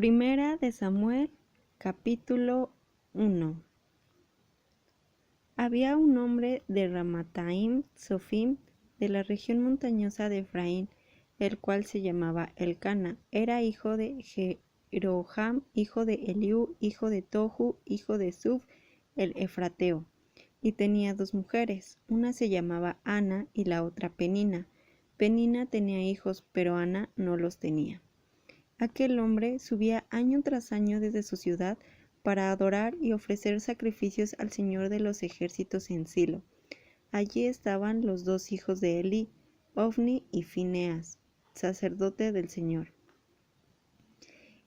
Primera de Samuel, capítulo 1. Había un hombre de Ramataim Sofim, de la región montañosa de Efraín, el cual se llamaba Elcana. Era hijo de Jeroham, hijo de Eliú, hijo de Tohu, hijo de Suf, el Efrateo, y tenía dos mujeres. Una se llamaba Ana y la otra Penina. Penina tenía hijos, pero Ana no los tenía. Aquel hombre subía año tras año desde su ciudad para adorar y ofrecer sacrificios al Señor de los ejércitos en Silo. Allí estaban los dos hijos de Elí, Ofni y Fineas, sacerdote del Señor.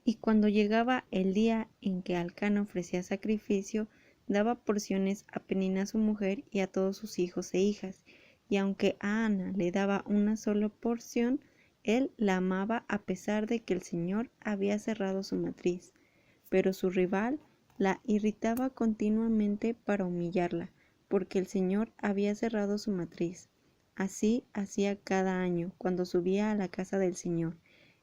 Y cuando llegaba el día en que Elcana ofrecía sacrificio, daba porciones a Penina su mujer y a todos sus hijos e hijas, y aunque a Ana le daba una sola porción, él la amaba a pesar de que el Señor había cerrado su matriz. Pero su rival la irritaba continuamente para humillarla, porque el Señor había cerrado su matriz. Así hacía cada año, cuando subía a la casa del Señor.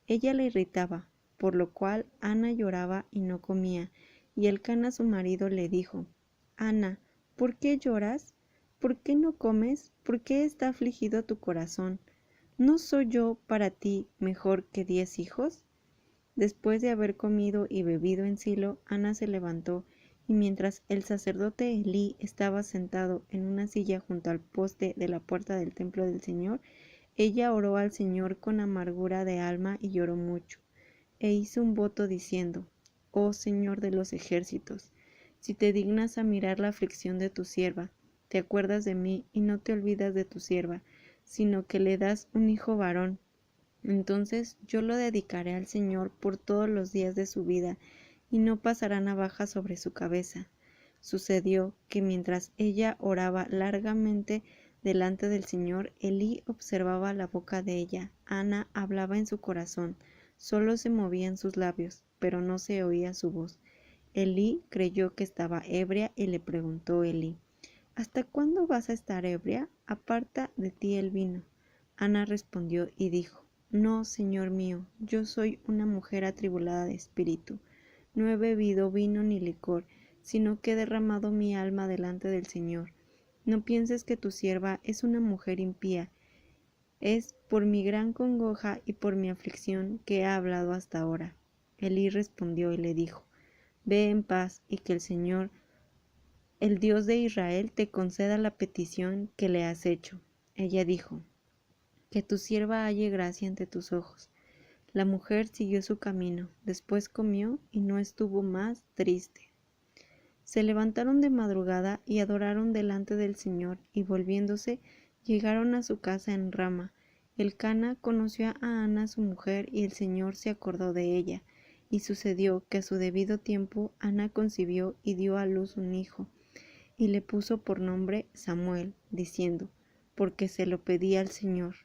Ella la irritaba, por lo cual Ana lloraba y no comía, y Elcana su marido le dijo: Ana, ¿por qué lloras? ¿Por qué no comes? ¿Por qué está afligido tu corazón? ¿No soy yo para ti mejor que 10 hijos? Después de haber comido y bebido en Silo, Ana se levantó, y mientras el sacerdote Elí estaba sentado en una silla junto al poste de la puerta del templo del Señor, ella oró al Señor con amargura de alma y lloró mucho, e hizo un voto diciendo: Oh Señor de los ejércitos, si te dignas a mirar la aflicción de tu sierva, te acuerdas de mí y no te olvidas de tu sierva, sino que le das un hijo varón, entonces yo lo dedicaré al Señor por todos los días de su vida, y no pasará navaja sobre su cabeza. Sucedió que mientras ella oraba largamente delante del Señor, Elí observaba la boca de ella. Ana hablaba en su corazón, solo se movían sus labios, pero no se oía su voz. Elí creyó que estaba ebria y le preguntó Elí: ¿Hasta cuándo vas a estar ebria? Aparta de ti el vino. Ana respondió y dijo: No, Señor mío, yo soy una mujer atribulada de espíritu. No he bebido vino ni licor, sino que he derramado mi alma delante del Señor. No pienses que tu sierva es una mujer impía. Es por mi gran congoja y por mi aflicción que he hablado hasta ahora. Elí respondió y le dijo: Ve en paz, y que el Señor, el Dios de Israel, te conceda la petición que le has hecho. Ella dijo: Que tu sierva halle gracia ante tus ojos. La mujer siguió su camino, después comió y no estuvo más triste. Se levantaron de madrugada y adoraron delante del Señor, y volviéndose, llegaron a su casa en Rama. Elcana conoció a Ana su mujer, y el Señor se acordó de ella. Y sucedió que a su debido tiempo Ana concibió y dio a luz un hijo, y le puso por nombre Samuel, diciendo: Porque se lo pedí al Señor.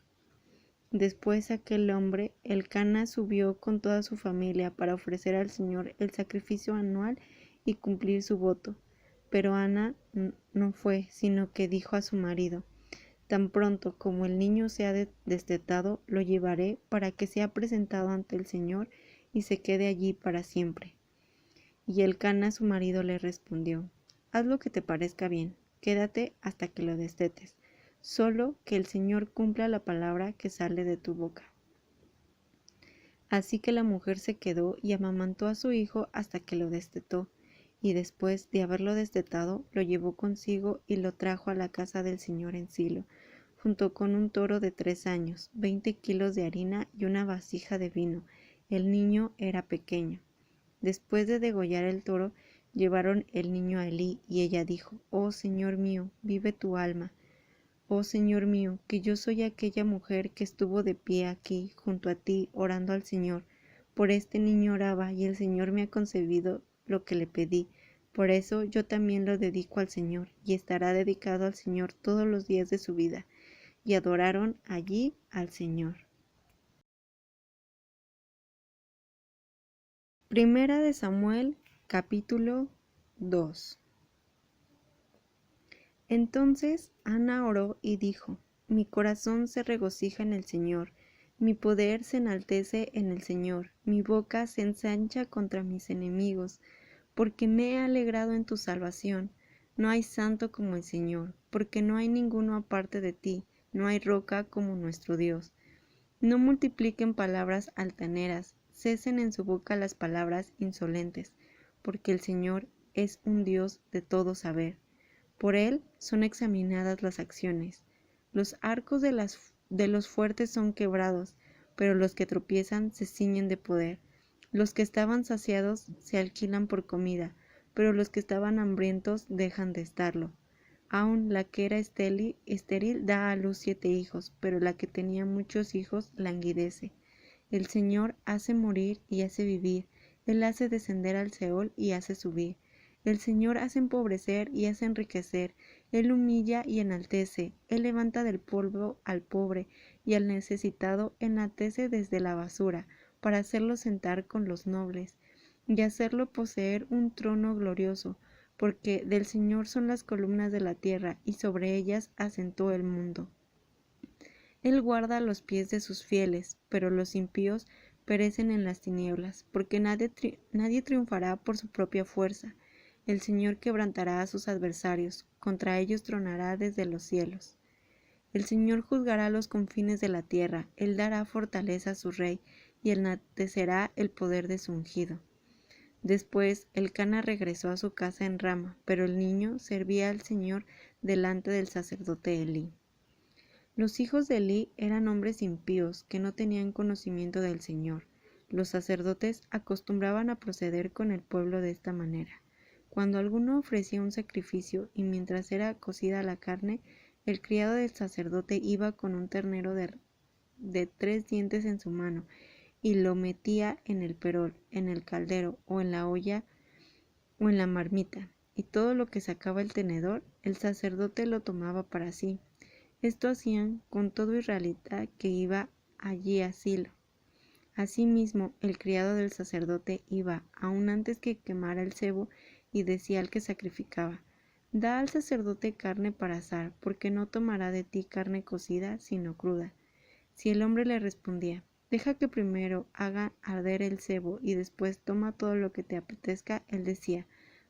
Después aquel hombre, Elcana, subió con toda su familia para ofrecer al Señor el sacrificio anual y cumplir su voto. Pero Ana no fue, sino que dijo a su marido: Tan pronto como el niño sea destetado, lo llevaré para que sea presentado ante el Señor y se quede allí para siempre. Y Elcana su marido le respondió: Haz lo que te parezca bien, quédate hasta que lo destetes. Solo que el Señor cumpla la palabra que sale de tu boca. Así que la mujer se quedó y amamantó a su hijo hasta que lo destetó, y después de haberlo destetado, lo llevó consigo y lo trajo a la casa del Señor en Silo, junto con un toro de 3 años, 20 kilos de harina y una vasija de vino. El niño era pequeño. Después de degollar el toro, llevaron el niño a Elí, y ella dijo: Oh Señor mío, vive tu alma. Oh Señor mío, que yo soy aquella mujer que estuvo de pie aquí junto a ti orando al Señor. Por este niño oraba, y el Señor me ha concedido lo que le pedí. Por eso yo también lo dedico al Señor, y estará dedicado al Señor todos los días de su vida. Y adoraron allí al Señor. Primera de Samuel, capítulo 2. Entonces Ana oró y dijo: Mi corazón se regocija en el Señor, Mi poder se enaltece en el Señor, mi boca se ensancha contra mis enemigos, porque me he alegrado en tu salvación. No hay santo como el Señor, porque no hay ninguno aparte de ti, no hay roca como nuestro Dios. No multipliquen palabras altaneras, cesen en su boca las palabras insolentes, porque el Señor es un Dios de todo saber. Por él son examinadas las acciones. Los arcos de los fuertes son quebrados, pero los que tropiezan se ciñen de poder. Los que estaban saciados se alquilan por comida, pero los que estaban hambrientos dejan de estarlo. Aun la que era estéril da a luz 7 hijos, pero la que tenía muchos hijos languidece. El Señor hace morir y hace vivir, Él hace descender al Seol y hace subir. El Señor hace empobrecer y hace enriquecer, Él humilla y enaltece, Él levanta del polvo al pobre y al necesitado enaltece desde la basura, para hacerlo sentar con los nobles, y hacerlo poseer un trono glorioso, porque del Señor son las columnas de la tierra, y sobre ellas asentó el mundo. Él guarda los pies de sus fieles, pero los impíos perecen en las tinieblas, porque nadie triunfará por su propia fuerza. El Señor quebrantará a sus adversarios, contra ellos tronará desde los cielos. El Señor juzgará los confines de la tierra, Él dará fortaleza a su rey, y enaltecerá el poder de su ungido. Después Elcana regresó a su casa en Rama, pero el niño servía al Señor delante del sacerdote Elí. Los hijos de Elí eran hombres impíos que no tenían conocimiento del Señor. Los sacerdotes acostumbraban a proceder con el pueblo de esta manera. Cuando alguno ofrecía un sacrificio y mientras era cocida la carne, el criado del sacerdote iba con un ternero de 3 dientes en su mano y lo metía en el perol, en el caldero o en la olla o en la marmita, y todo lo que sacaba el tenedor, el sacerdote lo tomaba para sí. Esto hacían con todo israelita que iba allí a Silo. Asimismo, el criado del sacerdote iba, aun antes que quemara el cebo, y decía al que sacrificaba: Da al sacerdote carne para asar, porque no tomará de ti carne cocida, sino cruda. Si el hombre le respondía: Deja que primero haga arder el cebo y después toma todo lo que te apetezca, él decía: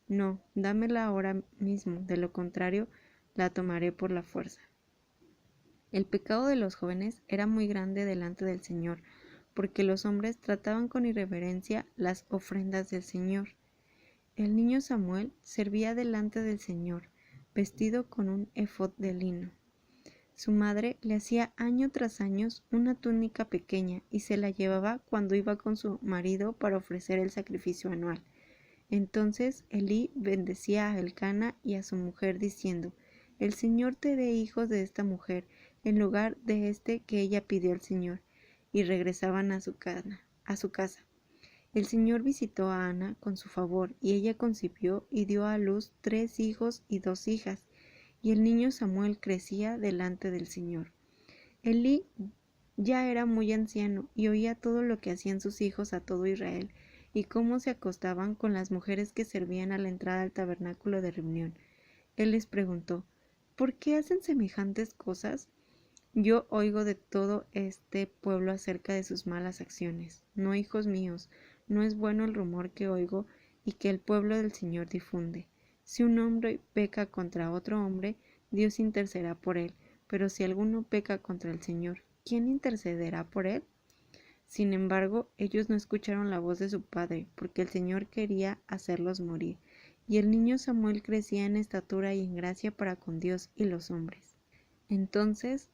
No, dámela ahora mismo, de lo contrario, la tomaré por la fuerza. El pecado de los jóvenes era muy grande delante del Señor, porque los hombres trataban con irreverencia las ofrendas del Señor. El niño Samuel servía delante del Señor, vestido con un efod de lino. Su madre le hacía año tras año una túnica pequeña y se la llevaba cuando iba con su marido para ofrecer el sacrificio anual. Entonces Elí bendecía a Elcana y a su mujer diciendo: El Señor te dé hijos de esta mujer, en lugar de este que ella pidió al Señor. Y regresaban a su casa. El Señor visitó a Ana con su favor, y ella concibió y dio a luz 3 hijos y 2 hijas, y el niño Samuel crecía delante del Señor. Elí ya era muy anciano y oía todo lo que hacían sus hijos a todo Israel, y cómo se acostaban con las mujeres que servían a la entrada del tabernáculo de reunión. Él les preguntó: ¿Por qué hacen semejantes cosas? Yo oigo de todo este pueblo acerca de sus malas acciones. No, hijos míos, no es bueno el rumor que oigo y que el pueblo del Señor difunde. Si un hombre peca contra otro hombre, Dios intercederá por él, pero si alguno peca contra el Señor, ¿quién intercederá por él? Sin embargo, ellos no escucharon la voz de su padre, porque el Señor quería hacerlos morir. Y el niño Samuel crecía en estatura y en gracia para con Dios y los hombres. Entonces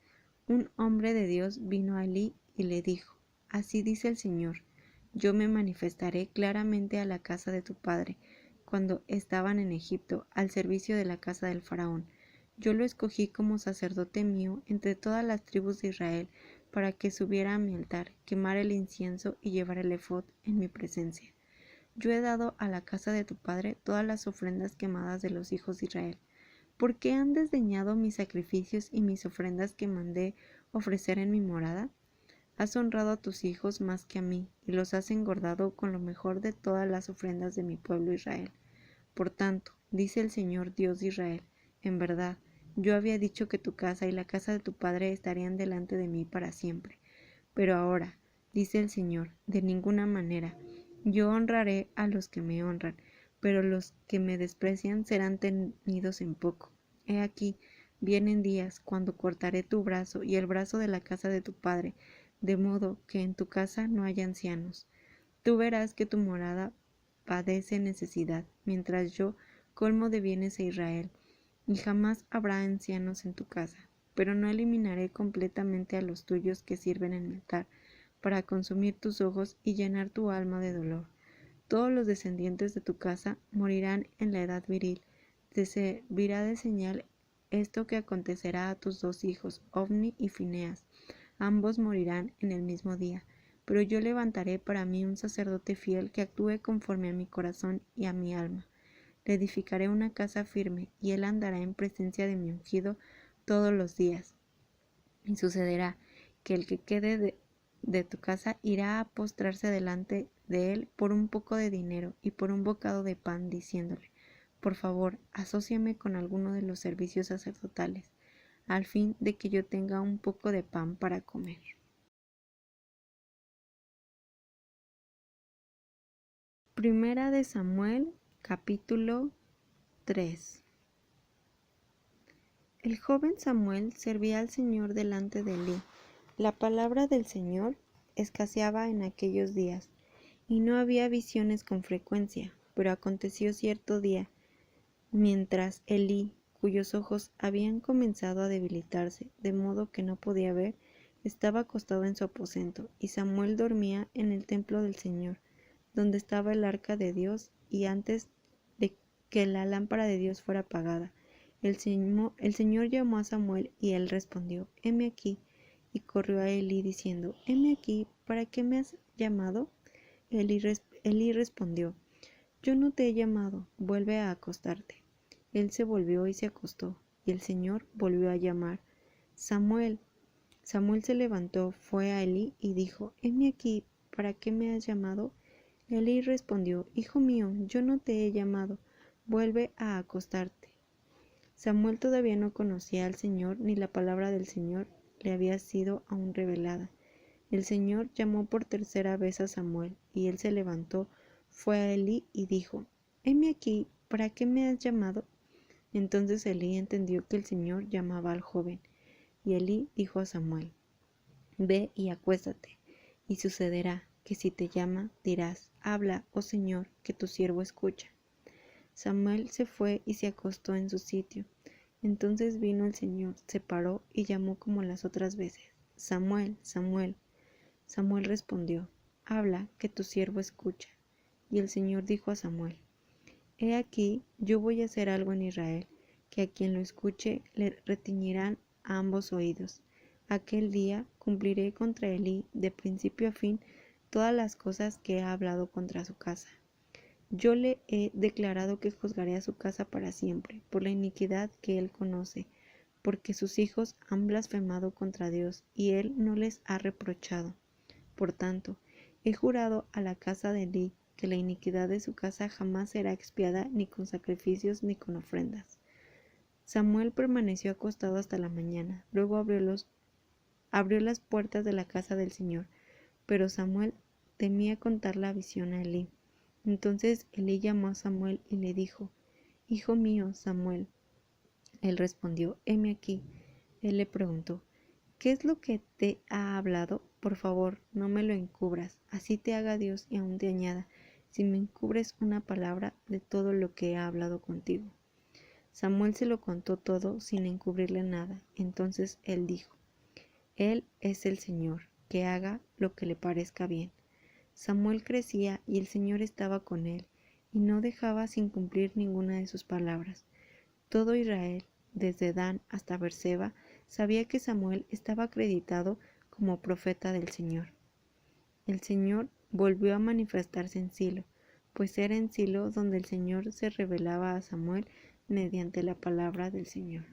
un hombre de Dios vino a Elí y le dijo: Así dice el Señor: Yo me manifestaré claramente a la casa de tu padre, cuando estaban en Egipto, al servicio de la casa del faraón. Yo lo escogí como sacerdote mío entre todas las tribus de Israel, para que subiera a mi altar, quemara el incienso y llevara el efod en mi presencia. Yo he dado a la casa de tu padre todas las ofrendas quemadas de los hijos de Israel. ¿Por qué han desdeñado mis sacrificios y mis ofrendas que mandé ofrecer en mi morada? Has honrado a tus hijos más que a mí, y los has engordado con lo mejor de todas las ofrendas de mi pueblo Israel. Por tanto, dice el Señor Dios de Israel: En verdad, yo había dicho que tu casa y la casa de tu padre estarían delante de mí para siempre. Pero ahora, dice el Señor, de ninguna manera. Yo honraré a los que me honran, pero los que me desprecian serán tenidos en poco. He aquí, vienen días cuando cortaré tu brazo y el brazo de la casa de tu padre, de modo que en tu casa no haya ancianos. Tú verás que tu morada padece necesidad, mientras yo colmo de bienes a Israel, y jamás habrá ancianos en tu casa. Pero no eliminaré completamente a los tuyos que sirven en mi altar, para consumir tus ojos y llenar tu alma de dolor. Todos los descendientes de tu casa morirán en la edad viril. Te servirá de señal esto que acontecerá a tus dos hijos, Ofni y Fineas. Ambos morirán en el mismo día. Pero yo levantaré para mí un sacerdote fiel que actúe conforme a mi corazón y a mi alma. Le edificaré una casa firme, y él andará en presencia de mi ungido todos los días. Y sucederá que el que quede de tu casa irá a postrarse delante de él por un poco de dinero y por un bocado de pan, diciéndole: por favor, asóciame con alguno de los servicios sacerdotales, al fin de que yo tenga un poco de pan para comer. Primera de Samuel, capítulo 3. El joven Samuel servía al Señor delante de Elí. La palabra del Señor escaseaba en aquellos días, y no había visiones con frecuencia. Pero aconteció cierto día, mientras Elí, cuyos ojos habían comenzado a debilitarse, de modo que no podía ver, estaba acostado en su aposento, y Samuel dormía en el templo del Señor, donde estaba el arca de Dios, y antes de que la lámpara de Dios fuera apagada, el Señor llamó a Samuel, y él respondió: heme aquí. Y corrió a Elí diciendo: heme aquí, ¿para qué me has llamado? Elí respondió: yo no te he llamado, vuelve a acostarte. Él se volvió y se acostó, y el Señor volvió a llamar: Samuel. Samuel se levantó, fue a Elí y dijo: heme aquí, ¿para qué me has llamado? Elí respondió: hijo mío, yo no te he llamado, vuelve a acostarte. Samuel todavía no conocía al Señor, ni la palabra del Señor le había sido aún revelada. El Señor llamó por tercera vez a Samuel, y él se levantó, fue a Elí y dijo: heme aquí, ¿para qué me has llamado? Entonces Elí entendió que el Señor llamaba al joven, y Elí dijo a Samuel: ve y acuéstate, y sucederá que si te llama, dirás: habla, oh Señor, que tu siervo escucha. Samuel se fue y se acostó en su sitio. Entonces vino el Señor, se paró y llamó como las otras veces: Samuel, Samuel. Samuel respondió: habla, que tu siervo escucha. Y el Señor dijo a Samuel: he aquí, yo voy a hacer algo en Israel, que a quien lo escuche le retiñirán ambos oídos. Aquel día cumpliré contra Elí de principio a fin todas las cosas que he hablado contra su casa. Yo le he declarado que juzgaré a su casa para siempre, por la iniquidad que él conoce, porque sus hijos han blasfemado contra Dios, y él no les ha reprochado. Por tanto, he jurado a la casa de Elí que la iniquidad de su casa jamás será expiada ni con sacrificios ni con ofrendas. Samuel permaneció acostado hasta la mañana. Luego abrió las puertas de la casa del Señor, pero Samuel temía contar la visión a Elí. Entonces Elí llamó a Samuel y le dijo: hijo mío, Samuel. Él respondió: heme aquí. Él le preguntó: ¿qué es lo que te ha hablado? Por favor, no me lo encubras, así te haga Dios y aún te añada, si me encubres una palabra de todo lo que he hablado contigo. Samuel se lo contó todo sin encubrirle nada. Entonces él dijo: Él es el Señor, que haga lo que le parezca bien. Samuel crecía y el Señor estaba con él, y no dejaba sin cumplir ninguna de sus palabras. Todo Israel, desde Dan hasta Beerseba, sabía que Samuel estaba acreditado como profeta del Señor. El Señor volvió a manifestarse en Silo, pues era en Silo donde el Señor se revelaba a Samuel mediante la palabra del Señor.